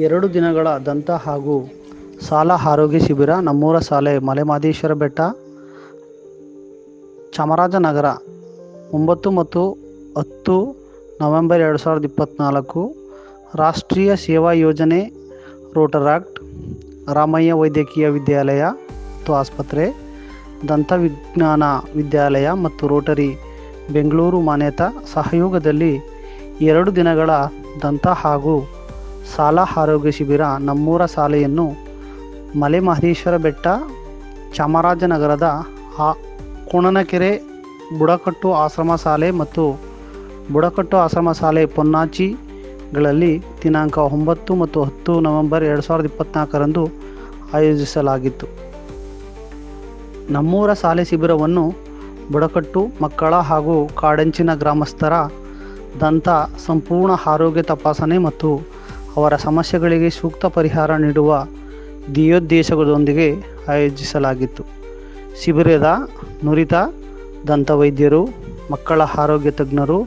2 ದಿನಗಳ ದಂತ ಹಾಗೂ ಸಾಲ ಆರೋಗ್ಯ ಶಿಬಿರ ನಮ್ಮೂರ ಶಾಲೆ ಮಲೆಮಹದೇಶ್ವರ ಬೆಟ್ಟ, ಚಾಮರಾಜನಗರ 9 ಮತ್ತು 10 ನವೆಂಬರ್ 2024. ರಾಷ್ಟ್ರೀಯ ಸೇವಾ ಯೋಜನೆ, ರೋಟರಾಕ್ಟ್, ರಾಮಯ್ಯ ವೈದ್ಯಕೀಯ ವಿದ್ಯಾಲಯ ಮತ್ತು ಆಸ್ಪತ್ರೆ, ದಂತ ವಿಜ್ಞಾನ ವಿದ್ಯಾಲಯ ಮತ್ತು ರೋಟರಿ ಬೆಂಗಳೂರು ಮಾನ್ಯತಾ ಸಹಯೋಗದಲ್ಲಿ 2 ದಿನಗಳ ದಂತ ಹಾಗೂ ಸಾಲ ಆರೋಗ್ಯ ಶಿಬಿರ ನಮ್ಮೂರ ಶಾಲೆಯನ್ನು ಮಲೆಮಹದೇಶ್ವರ ಬೆಟ್ಟ, ಚಾಮರಾಜನಗರದ ಕೋಣನಕೆರೆ ಬುಡಕಟ್ಟು ಆಶ್ರಮ ಶಾಲೆ ಮತ್ತು ಬುಡಕಟ್ಟು ಆಶ್ರಮ ಶಾಲೆ ಪೊನ್ನಾಚಿಗಳಲ್ಲಿ ದಿನಾಂಕ 9 ಮತ್ತು 10 ನವೆಂಬರ್ 2024ರಂದು ಆಯೋಜಿಸಲಾಗಿತ್ತು. ನಮ್ಮೂರ ಶಾಲೆ ಶಿಬಿರವನ್ನು ಬುಡಕಟ್ಟು ಮಕ್ಕಳ ಹಾಗೂ ಕಾಡಂಚಿನ ಗ್ರಾಮಸ್ಥರ ದಂತ ಸಂಪೂರ್ಣ ಆರೋಗ್ಯ ತಪಾಸಣೆ ಮತ್ತು ಅವರ ಸಮಸ್ಯೆಗಳಿಗೆ ಸೂಕ್ತ ಪರಿಹಾರ ನೀಡುವ ಧ್ಯೇಯೋದ್ದೇಶದೊಂದಿಗೆ ಆಯೋಜಿಸಲಾಗಿತ್ತು. ಶಿಬಿರದ ನುರಿತ ದಂತವೈದ್ಯರು, ಮಕ್ಕಳ ಆರೋಗ್ಯ ತಜ್ಞರು,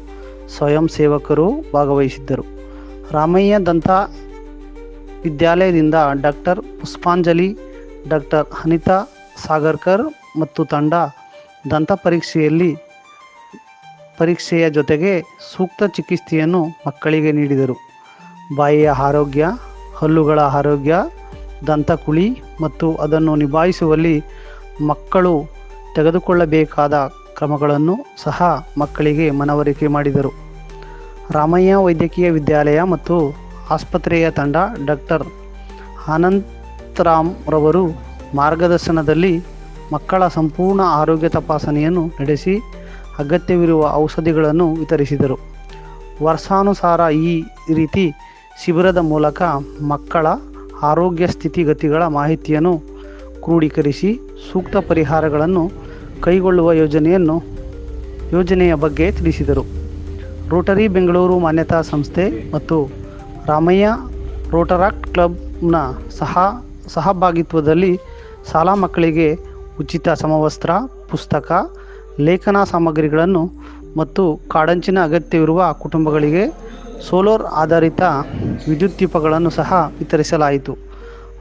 ಸ್ವಯಂ ಸೇವಕರು ಭಾಗವಹಿಸಿದ್ದರು. ರಾಮಯ್ಯ ದಂತ ವಿದ್ಯಾಲಯದಿಂದ ಡಾಕ್ಟರ್ ಪುಷ್ಪಾಂಜಲಿ, ಡಾಕ್ಟರ್ ಅನಿತಾ ಸಾಗರ್ಕರ್ ಮತ್ತು ತಂಡ ದಂತ ಪರೀಕ್ಷೆಯ ಜೊತೆಗೆ ಸೂಕ್ತ ಚಿಕಿತ್ಸೆಯನ್ನು ಮಕ್ಕಳಿಗೆ ನೀಡಿದರು. ಬಾಯಿಯ ಆರೋಗ್ಯ, ಹಲ್ಲುಗಳ ಆರೋಗ್ಯ, ದಂತಕುಳಿ ಮತ್ತು ಅದನ್ನು ನಿಭಾಯಿಸುವಲ್ಲಿ ಮಕ್ಕಳು ತೆಗೆದುಕೊಳ್ಳಬೇಕಾದ ಕ್ರಮಗಳನ್ನು ಸಹ ಮಕ್ಕಳಿಗೆ ಮನವರಿಕೆ ಮಾಡಿದರು. ರಾಮಯ್ಯ ವೈದ್ಯಕೀಯ ವಿದ್ಯಾಲಯ ಮತ್ತು ಆಸ್ಪತ್ರೆಯ ತಂಡ ಡಾಕ್ಟರ್ ಅನಂತರಾಮ್ ರವರು ಮಾರ್ಗದರ್ಶನದಲ್ಲಿ ಮಕ್ಕಳ ಸಂಪೂರ್ಣ ಆರೋಗ್ಯ ತಪಾಸಣೆಯನ್ನು ನಡೆಸಿ ಅಗತ್ಯವಿರುವ ಔಷಧಿಗಳನ್ನು ವಿತರಿಸಿದರು. ವರ್ಷಾನುಸಾರ ಈ ರೀತಿ ಶಿಬಿರದ ಮೂಲಕ ಮಕ್ಕಳ ಆರೋಗ್ಯ ಸ್ಥಿತಿಗತಿಗಳ ಮಾಹಿತಿಯನ್ನು ಕ್ರೋಢೀಕರಿಸಿ ಸೂಕ್ತ ಪರಿಹಾರಗಳನ್ನು ಕೈಗೊಳ್ಳುವ ಯೋಜನೆಯ ಬಗ್ಗೆ ತಿಳಿಸಿದರು. ರೋಟರಿ ಬೆಂಗಳೂರು ಮಾನ್ಯತಾ ಸಂಸ್ಥೆ ಮತ್ತು ರಾಮಯ್ಯ ರೋಟರಾಕ್ಟ್ ಕ್ಲಬ್ನ ಸಹಭಾಗಿತ್ವದಲ್ಲಿ ಶಾಲಾ ಮಕ್ಕಳಿಗೆ ಉಚಿತ ಸಮವಸ್ತ್ರ, ಪುಸ್ತಕ, ಲೇಖನ ಸಾಮಗ್ರಿಗಳನ್ನು ಮತ್ತು ಕಾಡಂಚಿನ ಅಗತ್ಯವಿರುವ ಕುಟುಂಬಗಳಿಗೆ ಸೋಲಾರ್ ಆಧಾರಿತ ವಿದ್ಯುತ್ ದೀಪಗಳನ್ನು ಸಹ ವಿತರಿಸಲಾಯಿತು.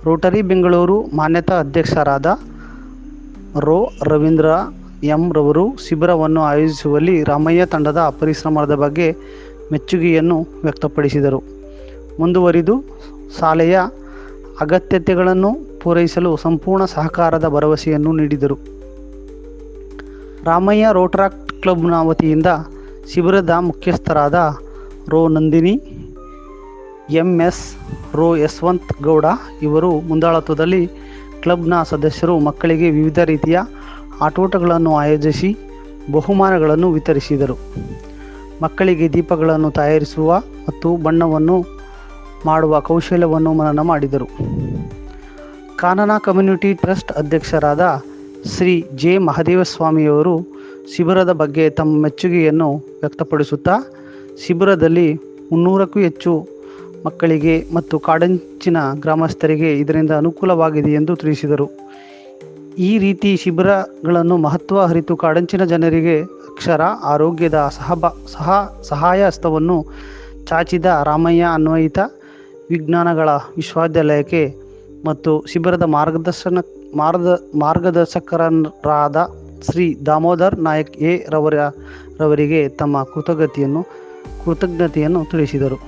ರೋಟರಿ ಬೆಂಗಳೂರು ಮಾನ್ಯತಾ ಅಧ್ಯಕ್ಷರಾದ ರವೀಂದ್ರ ಎಂ ರವರು ಶಿಬಿರವನ್ನು ಆಯೋಜಿಸುವಲ್ಲಿ ರಾಮಯ್ಯ ತಂಡದ ಪರಿಶ್ರಮದ ಬಗ್ಗೆ ಮೆಚ್ಚುಗೆಯನ್ನು ವ್ಯಕ್ತಪಡಿಸಿದರು. ಮುಂದುವರಿದು ಶಾಲೆಯ ಅಗತ್ಯತೆಗಳನ್ನು ಪೂರೈಸಲು ಸಂಪೂರ್ಣ ಸಹಕಾರದ ಭರವಸೆಯನ್ನು ನೀಡಿದರು. ರಾಮಯ್ಯ ರೋಟರಾಕ್ಟ್ ಕ್ಲಬ್ನ ವತಿಯಿಂದ ಶಿಬಿರದ ಮುಖ್ಯಸ್ಥರಾದ ನಂದಿನಿ, MS, ಯಶವಂತ್ ಗೌಡ ಇವರ ಮುಂದಾಳತ್ವದಲ್ಲಿ ಕ್ಲಬ್ನ ಸದಸ್ಯರು ಮಕ್ಕಳಿಗೆ ವಿವಿಧ ರೀತಿಯ ಆಟೋಟಗಳನ್ನು ಆಯೋಜಿಸಿ ಬಹುಮಾನಗಳನ್ನು ವಿತರಿಸಿದರು. ಮಕ್ಕಳಿಗೆ ದೀಪಗಳನ್ನು ತಯಾರಿಸುವ ಮತ್ತು ಬಣ್ಣವನ್ನು ಮಾಡುವ ಕೌಶಲ್ಯವನ್ನು ಮನನ ಮಾಡಿದರು. ಕಾನನ ಕಮ್ಯುನಿಟಿ ಟ್ರಸ್ಟ್ ಅಧ್ಯಕ್ಷರಾದ ಶ್ರೀ ಜೆ. ಮಹದೇವಸ್ವಾಮಿಯವರು ಶಿಬಿರದ ಬಗ್ಗೆ ತಮ್ಮ ಮೆಚ್ಚುಗೆಯನ್ನು ವ್ಯಕ್ತಪಡಿಸುತ್ತಾ, ಶಿಬಿರದಲ್ಲಿ 300ಕ್ಕೂ ಹೆಚ್ಚು ಮಕ್ಕಳಿಗೆ ಮತ್ತು ಕಾಡಂಚಿನ ಗ್ರಾಮಸ್ಥರಿಗೆ ಇದರಿಂದ ಅನುಕೂಲವಾಗಿದೆ ಎಂದು ತಿಳಿಸಿದರು. ಈ ರೀತಿ ಶಿಬಿರಗಳನ್ನು ಮಹತ್ವ ಅರಿತು ಕಾಡಂಚಿನ ಜನರಿಗೆ ಅಕ್ಷರ ಆರೋಗ್ಯದ ಸಹಾಯ ಹಸ್ತವನ್ನು ಚಾಚಿದ ರಾಮಯ್ಯ ಅನ್ವಯಿತ ವಿಜ್ಞಾನಗಳ ವಿಶ್ವವಿದ್ಯಾಲಯಕ್ಕೆ ಮತ್ತು ಶಿಬಿರದ ಮಾರ್ಗದರ್ಶಕರಾದ ಶ್ರೀ ದಾಮೋದರ್ ನಾಯಕ್ ರವರಿಗೆ ತಮ್ಮ ಕೃತಜ್ಞತೆಯನ್ನು ತಿಳಿಸಿದರು.